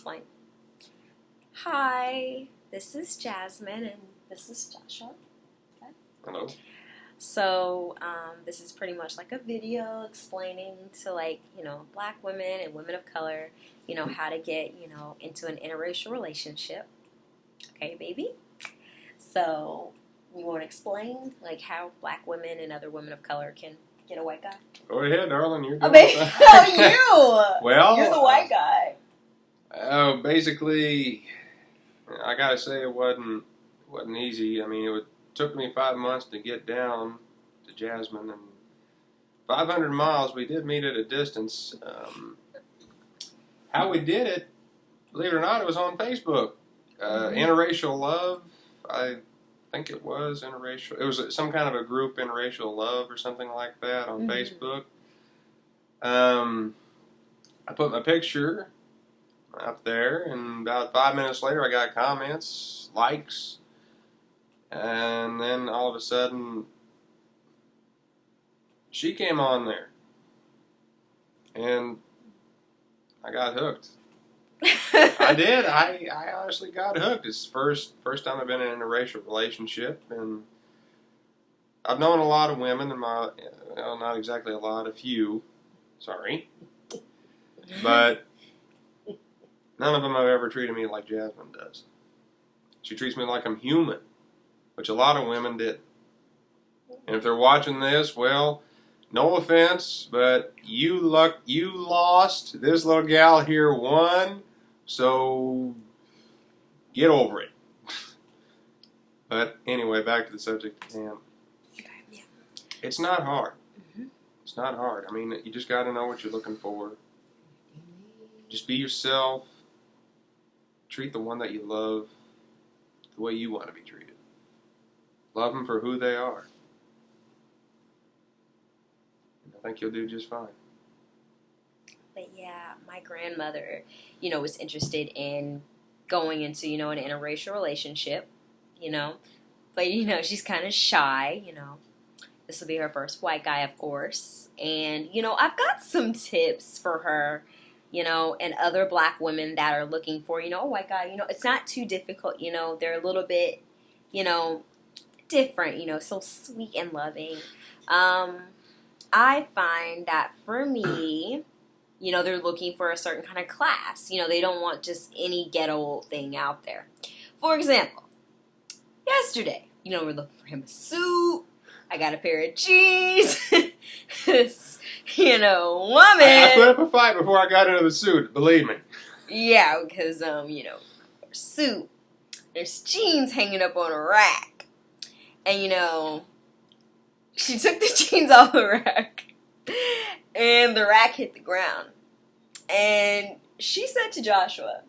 explain. Hi, this is Jasmine and this is Joshua. Okay. Hello. So this is pretty much like a video explaining to black women and women of color, how to get, into an interracial relationship. Okay, baby? So you want to explain how black women and other women of color can get a white guy? Go ahead, darling. You're Oh, good. baby. Oh, you! Well, you're the white guy. Basically, I gotta say it wasn't easy. I mean, it took me 5 months to get down to Jasmine, and 500 miles. We did meet at a distance. How we did it, believe it or not, it was on Facebook. Interracial love. I think it was interracial. It was some kind of a group, Interracial Love or something like that, on Facebook. I put my picture up there, and about 5 minutes later I got comments, likes, and then all of a sudden she came on there, and I got hooked. I did. I honestly got hooked. It's the first time I've been in an interracial relationship, and I've known a lot of women in my, well, not exactly a lot, a few, sorry, but none of them have ever treated me like Jasmine does. She treats me like I'm human, which a lot of women did. And if they're watching this, well, no offense, but you lost. This little gal here won, so get over it. But anyway, back to the subject at hand. Okay, yeah. It's not hard. It's not hard. I mean, you just got to know what you're looking for. Just be yourself. Treat the one that you love the way you want to be treated. Love them for who they are. I think you'll do just fine. But yeah, my grandmother, was interested in going into, an interracial relationship, But, she's kind of shy, This will be her first white guy, of course. And, I've got some tips for her, and other black women that are looking for, a white guy. It's not too difficult, They're a little bit, different, so sweet and loving. I find that for me, they're looking for a certain kind of class. They don't want just any ghetto thing out there. For example, yesterday, we're looking for him a suit. I got a pair of jeans. Woman. I put up a fight before I got into the suit, believe me. Yeah, because, suit, there's jeans hanging up on a rack. And, she took the jeans off the rack, and the rack hit the ground. And she said to Joshua,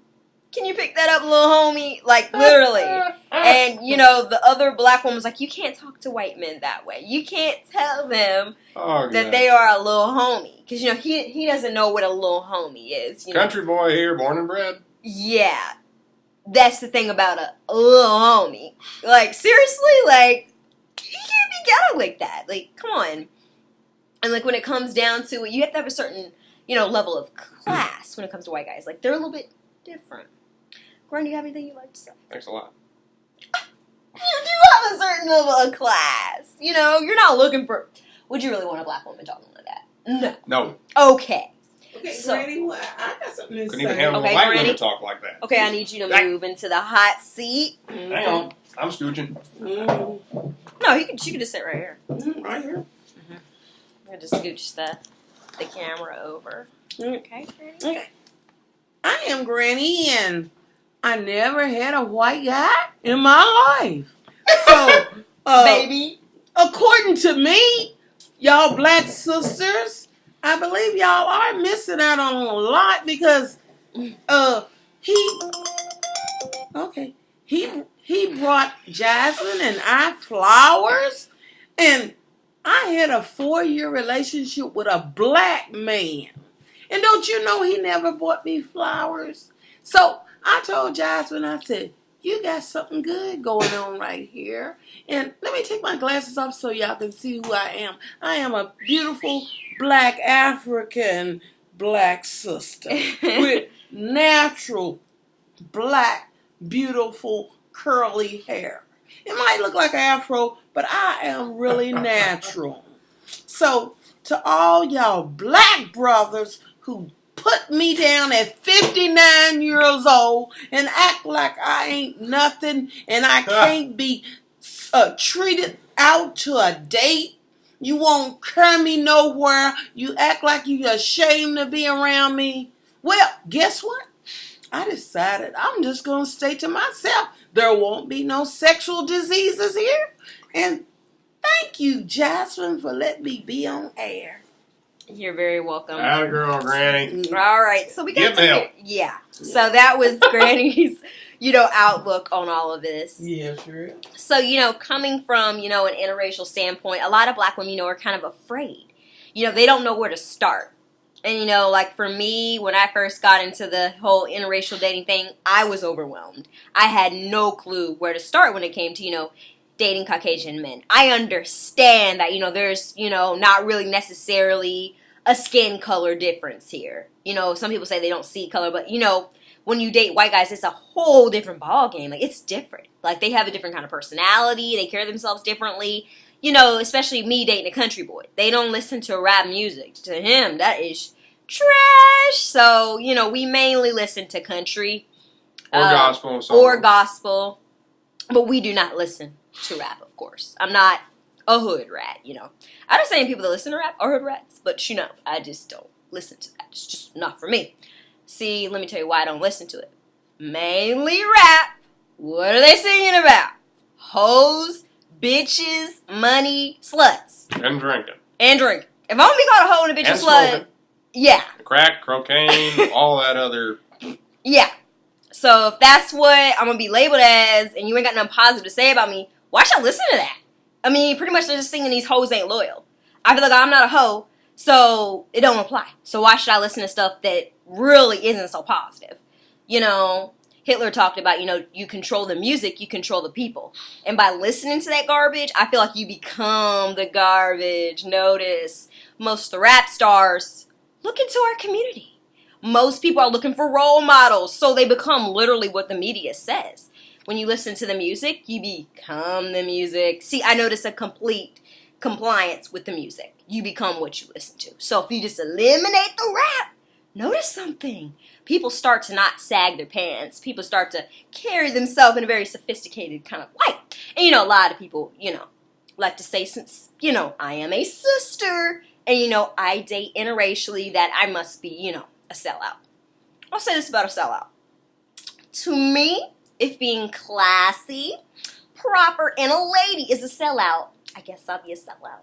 "Can you pick that up, little homie?" Like, literally. And, the other black woman was like, "You can't talk to white men that way. You can't tell them that they are a little homie." Because, he doesn't know what a little homie is. Country boy here, born and bred. Yeah. That's the thing about a little homie. Like, seriously? Like, you can't be ghetto like that. Like, come on. And, when it comes down to it, you have to have a certain, level of class when it comes to white guys. Like, they're a little bit different. Gordon, do you have anything you'd like to say? Thanks a lot. You do have a certain level of class. You're not looking for... Would you really want a black woman talking like that? No. Okay. Okay, So, Granny, well, I got something to Couldn't say. even handle Okay, white Granny. women talk like that. Okay, I need you to move into the hot seat. Hang on. I'm scooching. No, she can just sit right here. Right here. I'm going to scooch the camera over. Okay, Granny? Okay. I am Granny, and I never had a white guy in my life. So, Baby. according to me, y'all black sisters, I believe y'all are missing out on a lot because he brought Jasmine and I flowers, and I had a 4-year relationship with a black man. And don't you know he never bought me flowers? So I told Jasmine, I said, "You got something good going on right here. And let me take my glasses off so y'all can see who I am. I am a beautiful black African black sister with natural black, beautiful, curly hair. It might look like an afro, but I am really natural. So, to all y'all black brothers who put me down at 59 years old and act like I ain't nothing and I can't be treated out to a date, you won't carry me nowhere, you act like you ashamed to be around me. Well, guess what? I decided I'm just going to stay to myself. There won't be no sexual diseases here. And thank you, Jasmine, for letting me be on air. You're very welcome. Atta girl, Granny. All right, so we got Get milk. Yeah. So that was Granny's, outlook on all of this. Yeah, sure. So, coming from, an interracial standpoint, a lot of black women, are kind of afraid. They don't know where to start. And, like for me, when I first got into the whole interracial dating thing, I was overwhelmed. I had no clue where to start when it came to, dating Caucasian men. I understand that, there's, not really necessarily a skin color difference here. Some people say they don't see color, but, when you date white guys, it's a whole different ballgame. Like, it's different. Like, they have a different kind of personality. They carry themselves differently. Especially me dating a country boy. They don't listen to rap music. To him, that is trash. So, we mainly listen to country. Or gospel. Or gospel. But we do not listen to rap, of course. I'm not a hood rat, I understand people that listen to rap are hood rats, but, I just don't listen to that. It's just not for me. See, let me tell you why I don't listen to it. Mainly rap. What are they singing about? Hoes, bitches, money, sluts. And drinking. And drink. If I'm gonna be called a hoe and a bitch and slut, smoking. Yeah. Crack, cocaine, all that other. Yeah. So if that's what I'm gonna be labeled as, and you ain't got nothing positive to say about me, why should I listen to that? I mean, pretty much they're just singing these hoes ain't loyal. I feel like I'm not a hoe, so it don't apply. So why should I listen to stuff that really isn't so positive? Hitler talked about, you control the music, you control the people. And by listening to that garbage, I feel like you become the garbage. Notice, most of the rap stars look into our community. Most people are looking for role models, so they become literally what the media says. When you listen to the music, you become the music. See, I notice a complete compliance with the music. You become what you listen to. So if you just eliminate the rap, notice something. People start to not sag their pants. People start to carry themselves in a very sophisticated kind of light. And, a lot of people, like to say since, I am a sister and, I date interracially that I must be, a sellout. I'll say this about a sellout. To me, if being classy, proper, and a lady is a sellout, I guess I'll be a sellout.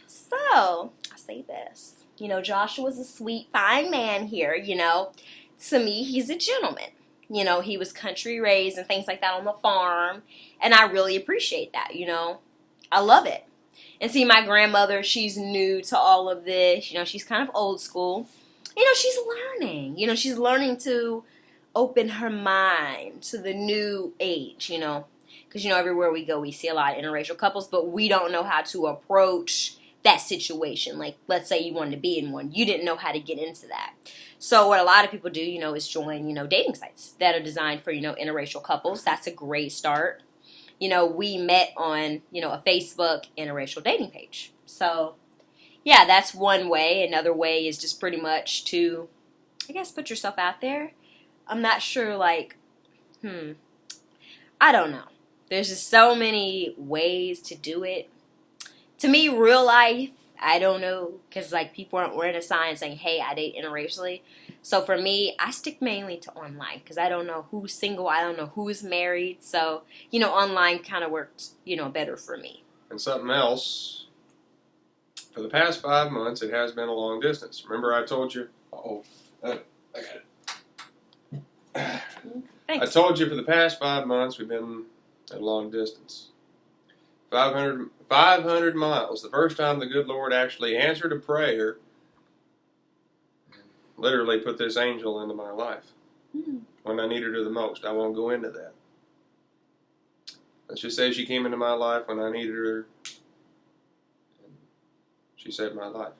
So, I'll say this. Joshua's a sweet, fine man here, To me, he's a gentleman. He was country raised and things like that on the farm. And I really appreciate that, I love it. And see, my grandmother, she's new to all of this. She's kind of old school. She's learning. She's learning to open her mind to the new age, Because, everywhere we go, we see a lot of interracial couples, but we don't know how to approach that situation. Like, let's say you wanted to be in one. You didn't know how to get into that. So what a lot of people do, is join, dating sites that are designed for, interracial couples. That's a great start. We met on, a Facebook interracial dating page. So, yeah, that's one way. Another way is just pretty much to, I guess, put yourself out there. I'm not sure, I don't know. There's just so many ways to do it. To me, real life, I don't know, because, people aren't wearing a sign saying, hey, I date interracially. So, for me, I stick mainly to online, because I don't know who's single, I don't know who's married. So, online kind of worked, better for me. And something else, for the past 5 months, it has been a long distance. Remember I told you? I got it. Thanks. I told you for the past 5 months we've been at a long distance. 500 miles. The first time the good Lord actually answered a prayer, literally put this angel into my life when I needed her the most. I won't go into that. Let's just say she came into my life when I needed her. She saved my life.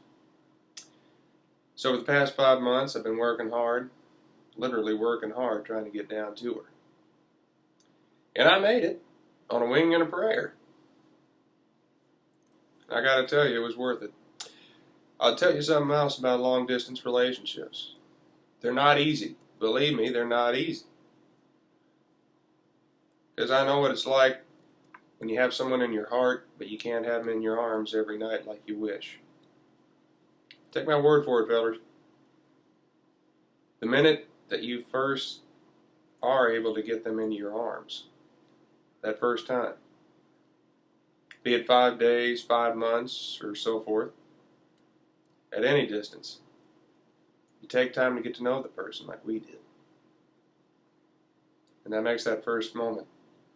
So for the past 5 months, I've been working hard. literally working hard trying to get down to her. And I made it on a wing and a prayer. I gotta tell you, it was worth it. I'll tell you something else about long distance relationships. They're not easy. Believe me, they're not easy. Because I know what it's like when you have someone in your heart, but you can't have them in your arms every night like you wish. Take my word for it, fellas. The minute that you first are able to get them into your arms, that first time, be it 5 days, 5 months, or so forth, at any distance, you take time to get to know the person like we did. And that makes that first moment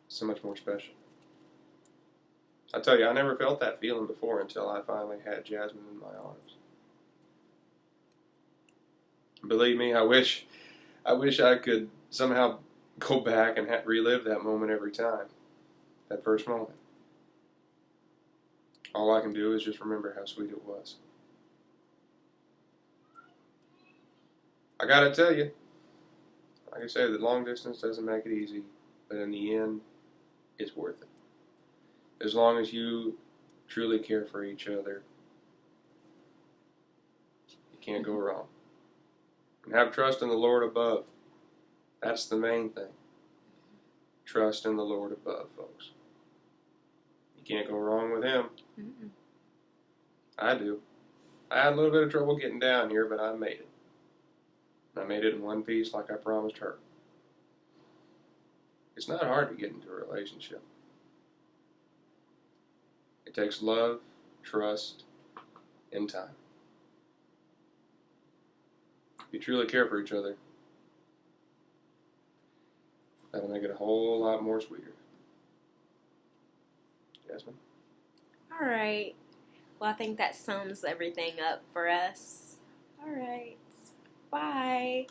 so much more special. I tell you, I never felt that feeling before until I finally had Jasmine in my arms. Believe me, I wish I could somehow go back and relive that moment every time. That first moment. All I can do is just remember how sweet it was. I gotta tell you, like I say, that long distance doesn't make it easy, but in the end, it's worth it. As long as you truly care for each other, you can't go wrong. And have trust in the Lord above. That's the main thing. Trust in the Lord above, folks. You can't go wrong with Him. Mm-mm. I do. I had a little bit of trouble getting down here, but I made it. I made it in one piece like I promised her. It's not hard to get into a relationship. It takes love, trust, and time. If you truly care for each other, that'll make it a whole lot more sweeter. Jasmine? All right. Well, I think that sums everything up for us. All right. Bye.